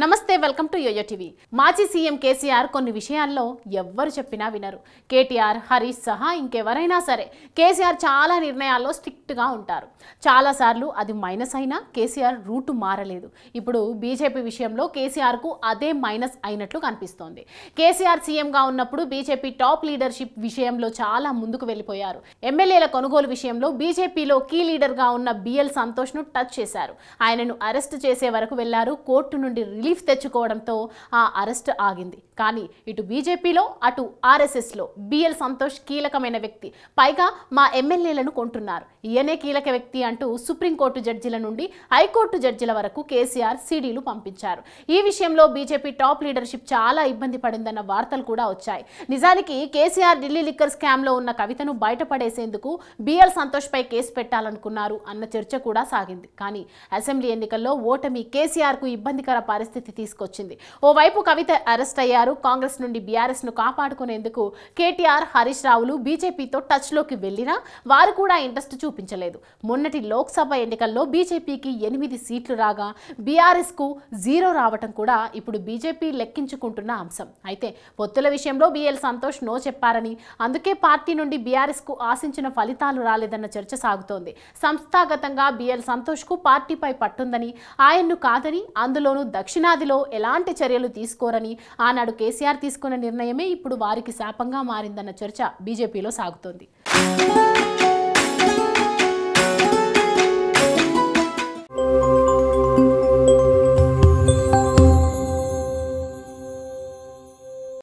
నమస్తే welcome to yo-yo TV. మాజీ CM KCR కొన్ని విషయాల్లో ఎవ్వరు చెప్పినా వినరు. కేటీఆర్, హరీష్ సహా ఇంకెవరైనా సరే కేసీఆర్ చాలా నిర్ణయాల్లో స్ట్రిక్ట్గా ఉంటారు. చాలాసార్లు అది మైనస్ అయినా కేసీఆర్ రూటు మారలేదు. ఇప్పుడు బీజేపీ విషయంలో కేసీఆర్కు అదే మైనస్ అయినట్లు కనిపిస్తోంది. కేసీఆర్ సీఎంగా ఉన్నప్పుడు బీజేపీ టాప్ లీడర్షిప్ విషయంలో చాలా ముందుకు వెళ్ళిపోయారు. ఎమ్మెల్యేల కొనుగోలు విషయంలో బీజేపీలో కీ లీడర్గా ఉన్న బిఎల్ సంతోష్ను టచ్ చేశారు. ఆయనను అరెస్ట్ చేసే వరకు వెళ్లారు. కోర్టు నుండి రిలీఫ్ తెచ్చుకోవడంతో ఆ అరెస్ట్ ఆగింది. కానీ ఇటు బీజేపీలో అటు ఆర్ఎస్ఎస్లో బిఎల్ సంతోష్ కీలకమైన వ్యక్తి. పైగా మా ఎమ్మెల్యేలను కొంటున్నారు, ఈయనే కీలక వ్యక్తి అంటూ సుప్రీంకోర్టు జడ్జిల నుండి హైకోర్టు జడ్జిల వరకు కేసీఆర్ సీడీలు పంపించారు. ఈ విషయంలో బీజేపీ టాప్ లీడర్షిప్ చాలా ఇబ్బంది పడిందన్న వార్తలు కూడా వచ్చాయి. నిజానికి కేసీఆర్ ఢిల్లీ లిక్కర్ స్కామ్లో ఉన్న కవితను బయటపడేసేందుకు బిఎల్ సంతోష్ పై కేసు పెట్టాలనుకున్నారు అన్న చర్చ కూడా సాగింది. కానీ అసెంబ్లీ ఎన్నికల్లో ఓటమి కేసీఆర్కు ఇబ్బందికర పరిస్థితి తీసుకొచ్చింది. ఓవైపు కవిత అరెస్ట్ అయ్యారు. కాంగ్రెస్ నుండి బీఆర్ఎస్ ను కాపాడుకునేందుకు కేటీఆర్, హరీష్ రావులు బీజేపీతో టచ్ లోకి వెళ్లినా వారు కూడా ఇంట్రెస్ట్ చూపించలేదు. మొన్నటి లోక్సభ ఎన్నికల్లో బీజేపీకి 8 సీట్లు రాగా బీఆర్ఎస్ కు 0 రావటం కూడా ఇప్పుడు బీజేపీ లెక్కించుకుంటున్న అంశం. అయితే పొత్తుల విషయంలో బిఎల్ సంతోష్ నో చెప్పారని, అందుకే పార్టీ నుండి బీఆర్ఎస్ కు ఆశించిన ఫలితాలు రాలేదన్న చర్చ సాగుతోంది. సంస్థాగతంగా బిఎల్ సంతోష్ కు పార్టీపై పట్టుందని, ఆయన్ను కాదని, అందులోనూ దక్షిణాదిలో ఎలాంటి చర్యలు తీసుకోరని ఆనాడు కేసీఆర్ తీసుకున్న నిర్ణయమే ఇప్పుడు వారికి శాపంగా మారిందన్న చర్చ బీజేపీలో సాగుతోంది.